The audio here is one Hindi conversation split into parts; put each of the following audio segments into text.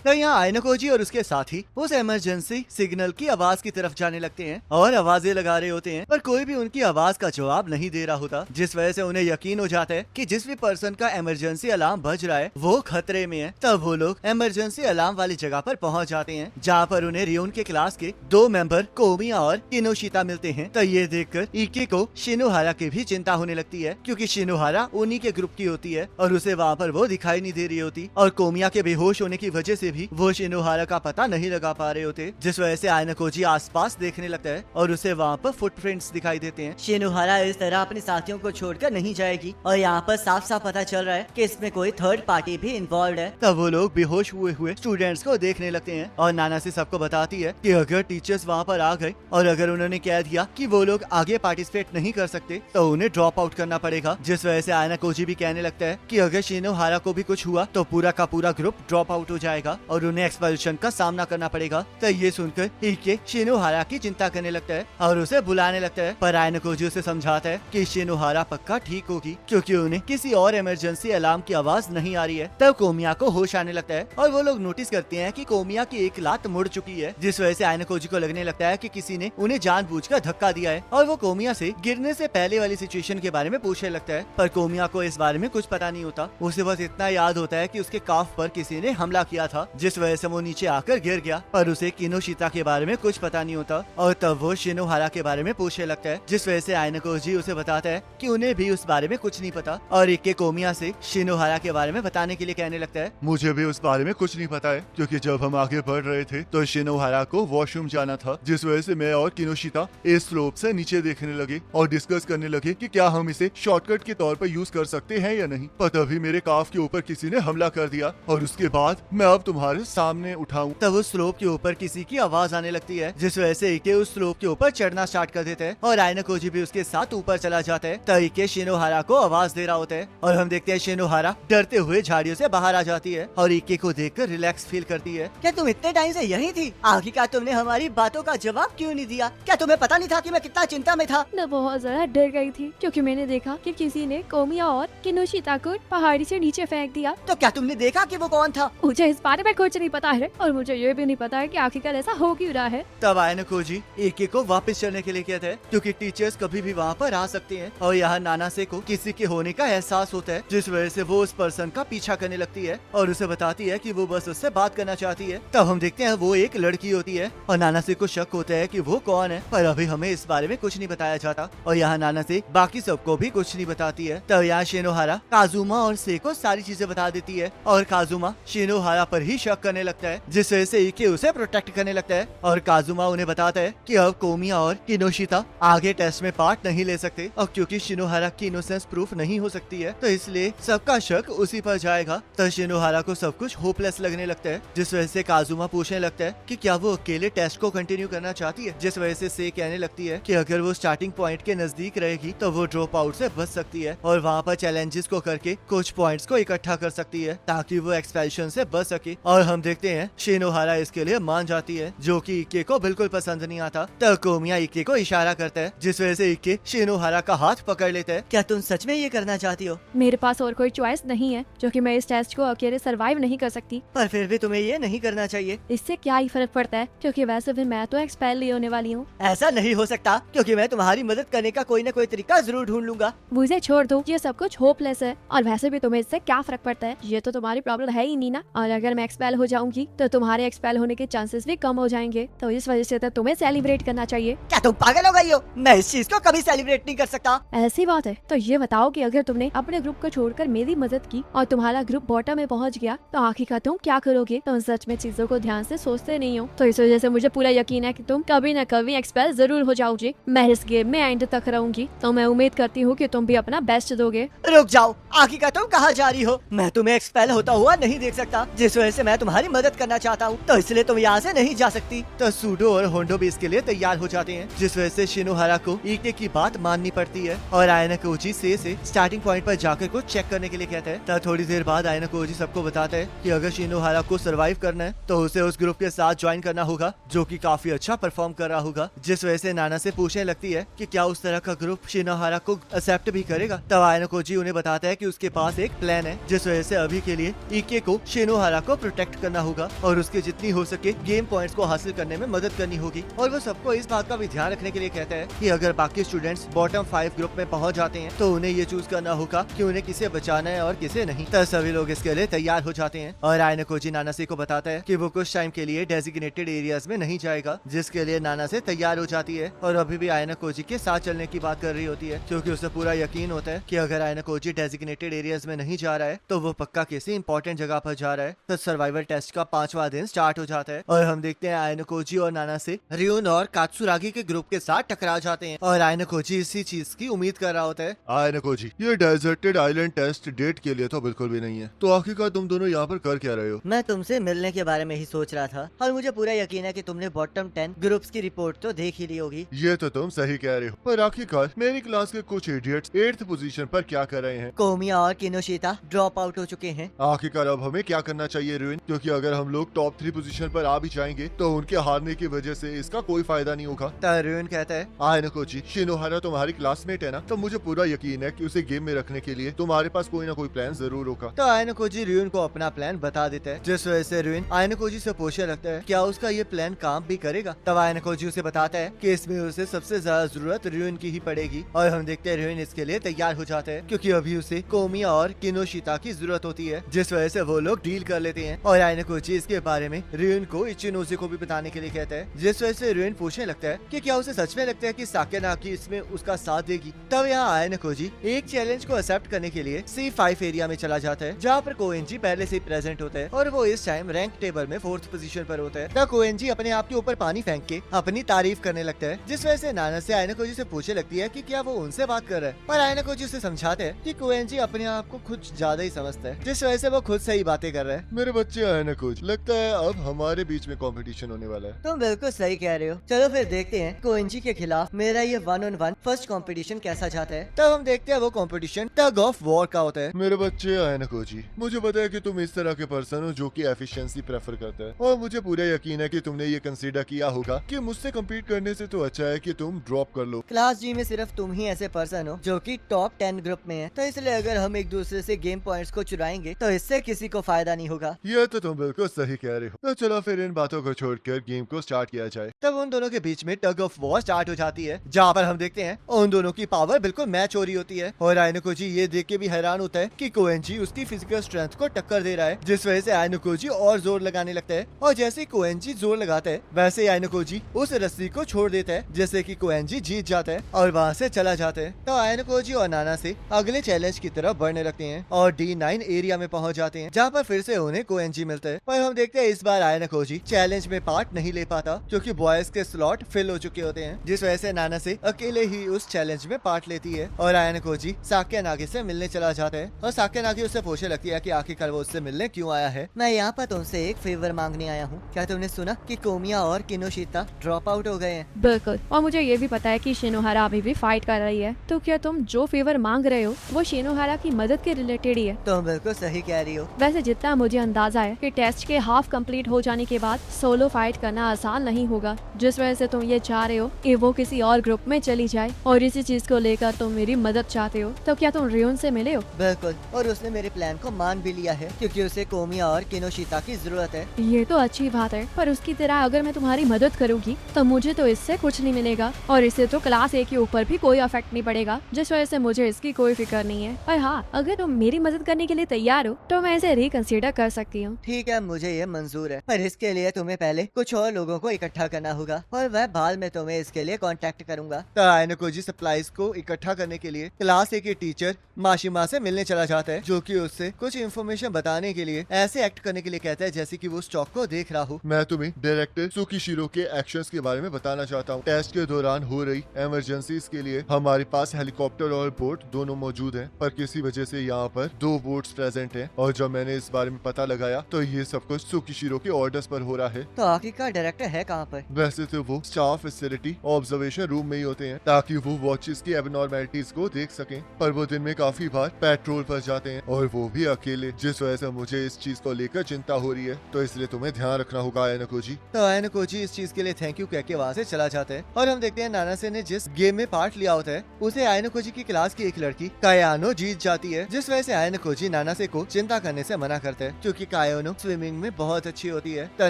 तो यहाँ आयनोकोजी और उसके साथी उस इमरजेंसी सिग्नल की आवाज की तरफ जाने लगते हैं और आवाजें लगा रहे होते हैं, पर कोई भी उनकी आवाज का जवाब नहीं दे रहा होता, जिस वजह से उन्हें यकीन हो जाता है कि जिस भी पर्सन का इमरजेंसी अलार्म बज रहा है वो खतरे में है। तब वो लोग इमरजेंसी अलार्म वाली जगह पर पहुंच जाते हैं, जहाँ पर उन्हें रियोन के क्लास के 2 मेंबर कोमिया और किनोशिता मिलते हैं। तो ये देखकर इके को शिनोहारा की भी चिंता होने लगती है, क्योंकि शिनोहारा उन्हीं के ग्रुप की होती है और उसे वहाँ पर वो दिखाई नहीं दे रही होती, और कोमिया के बेहोश होने की वजह से भी वो शिनोहारा का पता नहीं लगा पा रहे होते, जिस वजह से आयनोकोजी आसपास देखने लगता है और उसे वहाँ पर फुटप्रिंट्स दिखाई देते हैं। शिनोहारा इस तरह अपने साथियों को छोड़कर नहीं जाएगी और यहाँ पर साफ साफ पता चल रहा है कि इसमें कोई थर्ड पार्टी भी इन्वॉल्व है। तब वो लोग बेहोश हुए स्टूडेंट्स को देखने लगते हैं और नाना से सबको बताती है कि अगर टीचर्स वहाँ पर आ गए और अगर उन्होंने कह दिया कि वो लोग आगे पार्टिसिपेट नहीं कर सकते तो उन्हें ड्रॉप आउट करना पड़ेगा, जिस वजह से आयनोकोजी भी कहने लगता है कि अगर शिनोहारा को भी कुछ हुआ तो पूरा का पूरा ग्रुप ड्रॉप आउट हो जाएगा और उन्हें एक्सपल्शन का सामना करना पड़ेगा। तो ये सुनकर इके शिनोहारा की चिंता करने लगता है और उसे बुलाने लगता है, पर आयनोकोजी उसे समझाता है कि शिनोहारा पक्का ठीक होगी, क्योंकि उन्हें किसी और इमरजेंसी अलार्म की आवाज नहीं आ रही है। तब कोमिया को होश आने लगता है और वो लोग नोटिस करते हैं कि कोमिया की एक लात मुड़ चुकी है, जिस वजह से आयनोकोजी को लगने लगता है कि किसी ने उन्हें जानबूझकर धक्का दिया है, और वो कोमिया से गिरने से पहले वाली सिचुएशन के बारे में पूछने लगता है। पर कोमिया को इस बारे में कुछ पता नहीं होता, उसे बस इतना याद होता है कि उसके काफ पर किसी ने हमला किया था, जिस वजह से वो नीचे आकर गिर गया, पर उसे किनोशिता के बारे में कुछ पता नहीं होता। और तब वो शिनोहारा के बारे में पूछने लगता है, जिस वजह से आयनोकोजी उसे बताता है कि उन्हें भी उस बारे में कुछ नहीं पता, और इके कोमिया से शिनोहारा के बारे में बताने के लिए कहने लगता है, मुझे भी उस बारे में कुछ नहीं पता है, क्योंकि जब हम आगे बढ़ रहे थे तो शिनोहारा को वॉशरूम जाना था, जिस वजह से मैं और किनोशिता इस स्लोप से नीचे देखने लगे और डिस्कस करने लगे कि क्या हम इसे शॉर्टकट के तौर पर यूज कर सकते हैं या नहीं। पर तभी मेरे काफ के ऊपर किसी ने हमला कर दिया और उसके बाद मैं अब तुम्हारे सामने उठाऊं। तब उस स्लोप के ऊपर किसी की आवाज आने लगती है, जिस वजह से इके उस स्लोप के ऊपर चढ़ना स्टार्ट कर देता है और आयनोकोजी भी उसके साथ ऊपर चला जाता है। तब इके शिनोहारा को आवाज दे रहा होता है और हम देखते हैं शिनोहारा डरते हुए झाड़ियों से बाहर आ जाती है और इके को देखकर रिलैक्स फील करती है। क्या तुम इतने टाइम से यही थी? आखिरकार तुमने हमारी बातों का जवाब क्यों नहीं दिया? क्या तुम्हें पता नहीं था कि मैं कितना चिंता में था? मैं बहुत ज्यादा डर गई थी, क्योंकि मैंने देखा कि किसी ने कोमिया और किनोशिता को पहाड़ी से नीचे फेंक दिया। तो क्या तुमने देखा कि वो कौन था? मुझे इस बारे में कुछ नहीं पता है और मुझे ये भी नहीं पता है कि आखिरकार ऐसा हो क्यों रहा है। तब आयनोकोजी इके को वापस चलने के लिए कहता है, क्योंकि टीचर्स कभी भी वहाँ पर आ सकते हैं और यहाँ नानासे को किसी के होने का एहसास होता है, जिस वजह से वो उस पर्सन का पीछा करने लगती है और उसे बताती है कि वो बस उससे बात करना चाहती है। तब हम देखते हैं वो एक लड़की होती है और नानासे को शक होता है कि वो कौन है, पर अभी हमें इस बारे में कुछ नहीं बताया जाता और यहाँ नानासे बाकी सबको भी कुछ नहीं बताती है। तब यहाँ शिनोहारा काजुमा और से को सारी चीजें बता देती है और काजुमा शिनोहारा पर ही शक करने लगता है, जिस वजह से इके उसे प्रोटेक्ट करने लगता है और काजुमा उन्हें बताता है कि अब कोमिया और किनोशिता आगे टेस्ट में पार्ट नहीं ले सकते और क्योंकि शिनोहारा की इनोसेंस प्रूफ नहीं हो सकती है तो इसलिए सबका शक उसी पर जाएगा। तो शिनोहारा को सब कुछ होपलेस लगने लगता है, जिस वजह से काजुमा पूछने लगता है कि क्या वो अकेले टेस्ट को कंटिन्यू करना चाहती है, जिस वजह से कहने लगती है कि अगर वो स्टार्टिंग पॉइंट के नजदीक रहेगी तो वो ड्रॉप आउट से बच सकती है और वहाँ पर चैलेंजेस को करके कुछ पॉइंट्स को इकट्ठा कर सकती है ताकि वो एक्सपेल्शन से बच सके। और हम देखते हैं शिनोहारा इसके लिए मान जाती है, जो कि इके को बिल्कुल पसंद नहीं आता। तब कोमिया इके को इशारा करता है, जिस वजह से इके शिनोहारा का हाथ पकड़ लेता है। क्या तुम सच में ये करना चाहती हो? मेरे पास और कोई चॉइस नहीं है, जो कि मैं इस टेस्ट को अकेले सरवाइव नहीं कर सकती। पर फिर भी तुम्हें ये नहीं करना चाहिए। इससे क्या ही फर्क पड़ता है, क्योंकि वैसे भी मैं तो एक्सपेल ही होने वाली हूँ। ऐसा नहीं हो सकता, क्योंकि मैं तुम्हारी मदद करने का कोई न कोई तरीका जरूर ढूंढ लूंगा। मुझे छोड़ दो, ये सब कुछ होपलेस है और वैसे भी तुम्हें इससे क्या फर्क पड़ता है? ये तो तुम्हारी प्रॉब्लम है ही नहीं ना। और अगर मैं एक्सपेल हो जाऊंगी तो तुम्हारे एक्सपेल होने के चांसेस भी कम हो जाएंगे, तो इस वजह से तो तुम्हें सेलिब्रेट करना चाहिए। क्या तुम पागल हो गई हो? मैं इस चीज को कभी सेलिब्रेट नहीं कर सकता। ऐसी बात है तो ये बताओ कि अगर तुमने अपने ग्रुप को छोड़कर मेरी मदद की और तुम्हारा ग्रुप बॉटम में पहुंच गया तो आखिरकार तुम क्या करोगे? तुम सच में चीजों को ध्यान से सोचते नहीं हो, तो इस वजह से मुझे पूरा यकीन है कि तुम कभी न कभी एक्सपेल जरूर हो जाओगे। मैं इस गेम में एंड तक रहूंगी, तो मैं उम्मीद करती हूँ कि तुम भी अपना बेस्ट दोगे। रुक जाओ, आखिरकार तुम कहाँ जा रही हो? मैं तुम्हें एक्सपेल होता हुआ नहीं देख सकता, जिस वजह से मैं तुम्हारी मदद करना चाहता हूँ, तो इसलिए तुम यहाँ से नहीं जा सकती। तो सूडो और होंडो भी इसके लिए तैयार हो जाते हैं, जिस वजह से शिनोहारा को इके की बात माननी पड़ती है और आयनोकोजी से स्टार्टिंग पॉइंट पर जाकर कुछ चेक करने के लिए कहता है। तब थोड़ी देर बाद आयनोकोजी सबको बताता है कि अगर शिनोहारा को सरवाइव करना है तो उसे उस ग्रुप के साथ ज्वाइन करना होगा, जो कि काफी अच्छा परफॉर्म कर रहा होगा, जिस वजह से नाना से पूछने लगती है कि क्या उस तरह का ग्रुप शिनोहारा को एक्सेप्ट भी करेगा। तब आयनोकोजी उन्हें बताता है कि उसके पास एक प्लान है, जिस वजह से अभी के लिए इके को शिनोहारा को प्रोटेक्ट करना होगा और उसके जितनी हो सके गेम पॉइंट्स को हासिल करने में मदद करनी होगी। और वो सबको इस बात का भी ध्यान रखने के लिए कहता है कि अगर बाकी स्टूडेंट्स बॉटम 5 ग्रुप में पहुंच जाते हैं तो उन्हें ये चूज करना होगा कि उन्हें किसे बचाना है और किसे नहीं। तब सभी लोग इसके लिए तैयार हो जाते हैं और आयनोकोजी नानासे को बताता है कि वो कुछ टाइम के लिए डेजिग्नेटेड एरियाज में नहीं जाएगा, जिसके लिए नानासे तैयार हो जाती है और अभी भी आयनोकोजी के साथ चलने की बात कर रही होती है, क्योंकि उसे पूरा यकीन होता है कि अगर आयनोकोजी डेजिग्नेटेड एरियाज में नहीं जा रहा है तो वो पक्का किसी इंपॉर्टेंट जगह पर जा रहा है। तो सर्वाइवल टेस्ट का 5वां दिन स्टार्ट हो जाता है और हम देखते हैं आयनोकोजी और नानासे रियोन और कात्सुरागी के ग्रुप के साथ टकरा जाते हैं और आयनोकोजी इसी चीज की उम्मीद कर रहा होता है। आयनोकोजी, ये डेजर्टेड आइलैंड टेस्ट डेट के लिए तो बिल्कुल भी नहीं है, तो आखिरकार तुम दोनों यहाँ पर कर क्या रहे हो? मैं तुमसे मिलने के बारे में ही सोच रहा था और मुझे पूरा यकीन है कि तुमने बॉटम 10 ग्रुप्स की रिपोर्ट तो देख ही ली होगी। ये तो तुम सही कह रहे हो, पर आखिरकार मेरी क्लास के कुछ इडियट्स 8th पोजीशन पर क्या कर रहे हैं? कोमिया और किनोशिता ड्रॉप आउट हो चुके हैं। आखिरकार अब हमें क्या करना चाहिए रुइन? क्योंकि अगर हम लोग टॉप 3 पोजीशन पर आ भी जाएंगे तो उनके हारने की वजह से इसका कोई फायदा नहीं होगा। तब रियोन कहता है, आयनोकोजी, शिनोहारा तुम्हारी क्लासमेट है ना, तो मुझे पूरा यकीन है कि उसे गेम में रखने के लिए तुम्हारे पास कोई ना कोई प्लान जरूर होगा। तो आयनोकोजी रियोन को अपना प्लान बता देता है, जिस वजह से रियोन आयनोकोजी से पूछने लगता है क्या उसका ये प्लान काम भी करेगा। तब आयनोकोजी उसे बताता है कि इसमें उसे सबसे ज्यादा जरूरत रियोन की ही पड़ेगी और हम देखते हैं रियोन इसके लिए तैयार हो जाता है, क्योंकि अभी उसे कोमिया और किनोशिता की जरूरत होती है, जिस वजह से वो लोग डील कर लेते हैं। और आयनोकोजी इसके बारे में रियोन को इचिनोजे को भी बताने के लिए कहता है, जिस वजह से रियोन पूछने लगता है कि क्या उसे सच में लगता है कि साकेनाकी इसमें उसका साथ देगी। तब यहाँ आयनोकोजी एक चैलेंज को एक्सेप्ट करने के लिए C5 एरिया में चला जाता है, जहाँ पर कोएंजी पहले से प्रेजेंट होता है और वो इस टाइम रैंक टेबल में 4th पोजीशन पर होता है। तब कोएंजी अपने आप के ऊपर पानी फेंक के अपनी तारीफ करने लगता है, जिस वजह से नाना से आयनोकोजी से पूछने लगती है कि क्या वो उनसे बात कर रहा है, पर आयनोकोजी उसे समझाते हैं कि कोएंजी अपने आप को कुछ ज्यादा ही समझता है, जिस वजह से वो खुद से ही बातें कर रहा है। मेरे बच्चे आयनोकोजी, लगता है अब हमारे बीच में कंपटीशन होने वाला है। तुम बिल्कुल सही कह रहे हो। चलो फिर देखते हैं कोएंजी के खिलाफ मेरा ये 1-on-1 फर्स्ट कंपटीशन कैसा जाता है। तब हम देखते हैं वो कंपटीशन टग ऑफ वॉर का होता है। मेरे बच्चे आयनोकोजी, मुझे पता है कि तुम इस तरह के पर्सन हो जो कि एफिशिएंसी प्रेफर करता है, और मुझे पूरा यकीन है कि तुमने ये कंसीडर किया होगा कि मुझसे कम्पीट करने से तो अच्छा है कि तुम ड्रॉप कर लो। क्लास जी में सिर्फ तुम ही ऐसे पर्सन हो जो कि टॉप 10 ग्रुप में है, तो इसलिए अगर हम एक दूसरे से गेम पॉइंट्स को चुराएंगे तो इससे किसी को फायदा नहीं होगा। ये तो तुम बिल्कुल सही कह रहे हो। तो चलो फिर इन बातों को छोड़कर गेम को स्टार्ट किया जाए। तब उन दोनों के बीच में टग ऑफ वॉर स्टार्ट हो जाती है, जहाँ पर हम देखते हैं उन दोनों की पावर बिल्कुल मैच हो रही होती है और आयनोकोजी ये देख के भी हैरान होता है कि कोएंजी उसकी फिजिकल स्ट्रेंथ को टक्कर दे रहा है, जिस वजह से आयनोकोजी और जोर लगाने लगता है और जैसे ही कोएंजी जोर लगाता है वैसे ही आयनोकोजी उस रस्सी को छोड़ देता है, जैसे कि कोएंजी जीत जाता है और वहाँ से चला जाता है। तो आयनोकोजी और नाना से अगले चैलेंज की तरफ बढ़ने लगते हैं और D9 एरिया में पहुंच जाते हैं, जहाँ पर फिर से उन्हें कोएंजी मिलता है। पर हम देखते हैं इस बार आयनोकोजी चैलेंज में पार्ट नहीं ले पाता, क्योंकि बॉयज के स्लॉट फिल हो चुके होते हैं, जिस वजह से नाना से अकेले ही उस चैलेंज में पार्ट लेती है और आयनोकोजी साकेनागी से मिलने चला जाता है और साकेनागी उससे पूछने लगती है कि आखिरकार वो उससे मिलने क्यों आया है। मैं यहाँ पर तुमसे एक फेवर मांगने आया हूँ। क्या तुमने सुना कि कोमिया और किनोशिता ड्रॉप आउट हो गए हैं? बिल्कुल, और मुझे ये भी पता है कि शिनोहारा अभी भी फाइट कर रही है। तो क्या तुम जो फेवर मांग रहे हो वो शिनोहारा की मदद के रिलेटेड ही है? तुम बिल्कुल सही कह रही हो। वैसे जितना मुझे अंदाजा है कि टेस्ट के हाफ कंप्लीट हो जाने के बाद सोलो फाइट करना आसान नहीं होगा, जिस वजह से तुम ये चाह रहे हो कि वो किसी और ग्रुप में चली जाए और इसी चीज को लेकर तुम मेरी मदद चाहते हो। तो क्या तुम रियोन से मिले हो? बिल्कुल, और उसने मेरे प्लान को मान भी लिया है, क्योंकि उसे कोमिया और किनोशिता की जरूरत है। ये तो अच्छी बात है, पर उसकी तरह अगर मैं तुम्हारी मदद करूंगी तो मुझे तो इससे कुछ नहीं मिलेगा और इससे तो क्लास A के ऊपर भी कोई इफेक्ट नहीं पड़ेगा, जिस वजह से मुझे इसकी कोई फिक्र नहीं है। पर हाँ, अगर तुम मेरी मदद करने के लिए तैयार हो तो मैं इसे रिकंसीडर कर सकती हूँ। ठीक है, मुझे ये मंजूर है, पर इसके लिए तुम्हें पहले कुछ और लोगों को इकट्ठा करना होगा और वह बाद में तुम्हें इसके लिए कांटेक्ट करूंगा। तो आयनोकोजी सप्लाईज को इकट्ठा करने के लिए क्लास A के टीचर माशिमा से मिलने चला जाता है, जो कि उससे कुछ इन्फॉर्मेशन बताने के लिए ऐसे एक्ट करने के लिए कहता है जैसे कि वो स्टॉक को देख रहा हो। मैं तुम्हें डायरेक्टर सुकीशिरो के एक्शंस के बारे में बताना चाहता हूँ। टेस्ट के दौरान हो रही इमरजेंसीज के लिए हमारे पास हेलीकॉप्टर और बोट दोनों मौजूद हैं, पर किसी वजह से यहाँ पर 2 बोट्स प्रेजेंट हैं और जब मैंने इस बारे में पता लगाया तो ये सब कुछ सुकीशिरो के ऑर्डर्स पर हो रहा है। तो आखिरकार डायरेक्टर है कहाँ पर? वैसे तो वो स्टाफ फैसिलिटी ऑब्जर्वेशन रूम में ही होते हैं ताकि वो वॉचेस की एबनॉर्मेलिटीज को देख सकें, पर वो दिन में काफी बार पेट्रोल पर जाते हैं और वो भी अकेले, जिस वजह से मुझे इस चीज को लेकर चिंता हो रही है, तो इसलिए तुम्हें ध्यान रखना होगा आयनोकोजी। तो आयनोकोजी इस चीज के लिए थैंक यू कह के वहाँ से चला जाता है और हम देखते हैं नानासे ने जिस गेम में पार्ट लिया होता है उसे आयनोकोजी की क्लास की एक लड़की कायानो जीत जाती है, जिस वजह से आयनोकोजी नानासे को चिंता करने से मना करता है, क्योंकि कायोनो स्विमिंग में बहुत अच्छी होती है। तो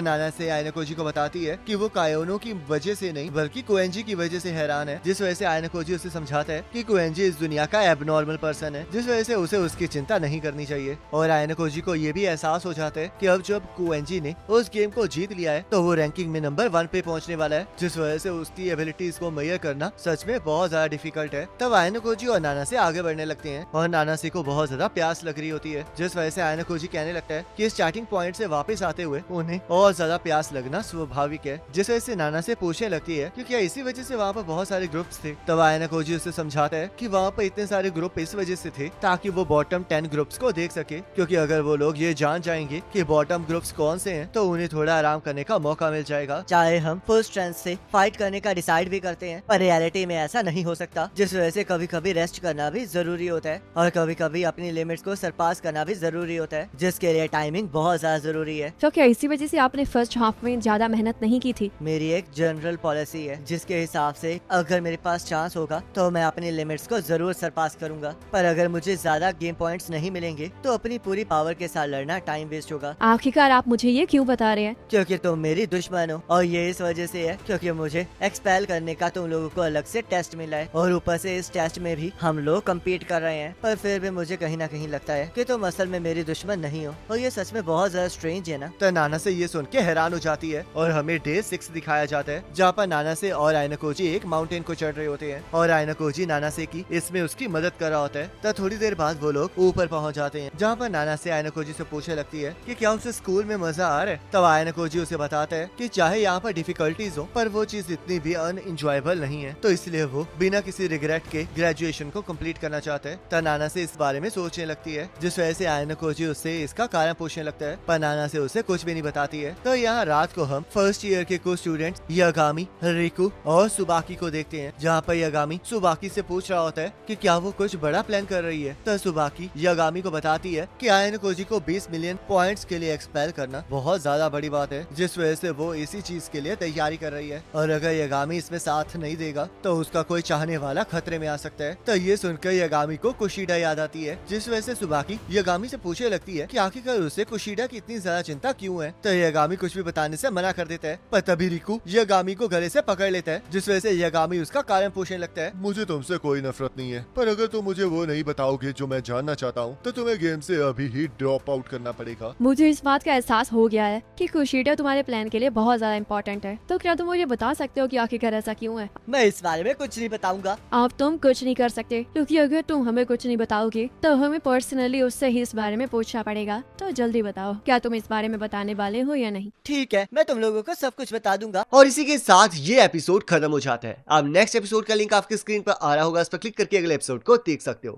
नाना से आयनकोजी को बताती है कि वो कायोनो की वजह से नहीं बल्कि कोएंजी की वजह से हैरान है, जिस वजह से आयनकोजी उसे समझाता है कि कोएंजी इस दुनिया का एबनॉर्मल पर्सन है, जिस वजह से उसे उसकी चिंता नहीं करनी चाहिए। और आयनकोजी को ये भी एहसास हो जाता है कि अब जब कोएंजी ने उस गेम को जीत लिया है तो वो रैंकिंग में नंबर 1 पे पहुंचने वाला है, जिस वजह से उसकी एबिलिटीज को मेजर करना सच में बहुत ज्यादा डिफिकल्ट है। तब आयनकोजी और नाना से आगे बढ़ने लगते हैं और नाना से को बहुत ज्यादा प्यास लग रही होती है, जिस वजह से आयनकोजी कहने लगता है कि स्टार्टिंग पॉइंट से वापस आते हुए उन्हें और ज्यादा प्यास लगना स्वाभाविक है, जिस वजह से नाना से पूछने लगती है कि क्या इसी वजह से वहाँ पर बहुत सारे ग्रुप्स थे। तब आयनकोजी उसे समझाता है कि वहाँ पर इतने सारे ग्रुप इस वजह से थे ताकि वो बॉटम 10 ग्रुप्स को देख सके, क्योंकि अगर वो लोग ये जान जाएंगे कि बॉटम ग्रुप्स कौन से हैं तो उन्हें थोड़ा आराम करने का मौका मिल जाएगा। चाहे हम फुल स्ट्रेंथ से फाइट करने का डिसाइड भी करते हैं, पर रियलिटी में ऐसा नहीं हो सकता, जिस वजह से कभी कभी रेस्ट करना भी जरूरी होता है और कभी कभी अपनी लिमिट्स को सरपास करना भी जरूरी होता है, जिसके लिए टाइमिंग बहुत ज्यादा जरूरी है। तो क्या इसी वजह से आपने फर्स्ट हाफ में ज्यादा मेहनत नहीं की थी? मेरी एक जनरल पॉलिसी है जिसके हिसाब से अगर मेरे पास चांस होगा तो मैं अपनी लिमिट्स को जरूर सरपास करूंगा, पर अगर मुझे ज्यादा गेम पॉइंट्स नहीं मिलेंगे तो अपनी पूरी पावर के साथ लड़ना टाइम वेस्ट होगा। आखिरकार आप मुझे ये क्यों बता रहे हैं? क्योंकि तुम मेरी दुश्मन हो और ये इस वजह से है क्योंकि मुझे एक्सपेल करने का तुम लोगों को अलग से टेस्ट मिला है और ऊपर से इस टेस्ट में भी हम लोग कम्पीट कर रहे हैं, पर फिर भी मुझे कहीं ना कहीं लगता है कि तुम असल में मेरी दुश्मन नहीं हो और ये सच में बहुत ज्यादा स्ट्रेंज है ना। तो नाना से ये सुन के हैरान हो जाती है और हमें डे 6 दिखाया जाता है, जहाँ पर नाना से और आयनकोजी एक माउंटेन को चढ़ रहे होते हैं और आयनकोजी नाना से की इसमें उसकी मदद कर रहा होता है। तो थोड़ी देर बाद वो लोग ऊपर पहुँच जाते हैं, जहाँ पर नाना से आयनकोजी से पूछने लगती है कि क्या उसे स्कूल में मजा आ रहा है। तब आयनकोजी उसे बताता है कि चाहे यहाँ पर डिफिकल्टीज हो पर वो चीज इतनी भी अनएंजॉयबल नहीं है, तो इसलिए वो बिना किसी रिग्रेट के ग्रेजुएशन को कंप्लीट करना चाहता है। तो नाना से इस बारे में सोचने लगती है, जिस वजह से आयनकोजी उससे इसका कारण पूछने लगता है, पर नाना से उसे कुछ भी नहीं बताती है। तो यहाँ रात को हम फर्स्ट ईयर के कुछ स्टूडेंट्स यागामी, रिकू और सुबाकी को देखते हैं, जहाँ पर यागामी सुबाकी से पूछ रहा होता है कि क्या वो कुछ बड़ा प्लान कर रही है। तो सुबाकी यागामी को बताती है कि आयनकोजी को 20 मिलियन पॉइंट्स के लिए एक्सपेल करना बहुत ज्यादा बड़ी बात है, जिस वजह से वो इसी चीज के लिए तैयारी कर रही है और अगर यागामी इसमें साथ नहीं देगा तो उसका कोई चाहने वाला खतरे में आ सकता है। तो ये सुनकर यागामी को कुशीडा याद आती है, जिस वजह से सुबाकी यागामी से पूछने लगती है कि आखिरकार उसे कुशीडा की इतनी ज्यादा चिंता क्यों है। तो यागामी कुछ भी बताने से मना कर देता है, पर तभी रिकू यागामी को गले से पकड़ लेता है, जिस वजह से यागामी उसका कारण पूछने लगता है। मुझे तुमसे कोई नफरत नहीं है, पर अगर तुम मुझे वो नहीं बताओगे जो मैं जानना चाहता हूँ तो तुम्हें गेम से अभी ही ड्रॉप आउट करना पड़ेगा। मुझे इस बात का एहसास हो गया है कि कुशीडा तुम्हारे प्लान के लिए बहुत ज्यादा इम्पोर्टेंट है, तो क्या तुम मुझे बता सकते हो कि आखिरकार ऐसा क्यों है? मैं इस बारे में कुछ नहीं बताऊंगा। अब तुम कुछ नहीं कर सकते, क्योंकि अगर तुम हमें कुछ नहीं बताओगे तो हमें पर्सनली उससे ही इस बारे में पूछना पड़ेगा। तो जल्दी बताओ, क्या तुम इस बारे में बताने वाले हो या नहीं? ठीक है, मैं तुम लोगों को सब कुछ बता दूंगा। और इसी के साथ ये एपिसोड खत्म हो जाता है। अब नेक्स्ट एपिसोड का लिंक आपकी स्क्रीन पर आ रहा होगा, उस पर क्लिक करके अगले एपिसोड को देख सकते हो।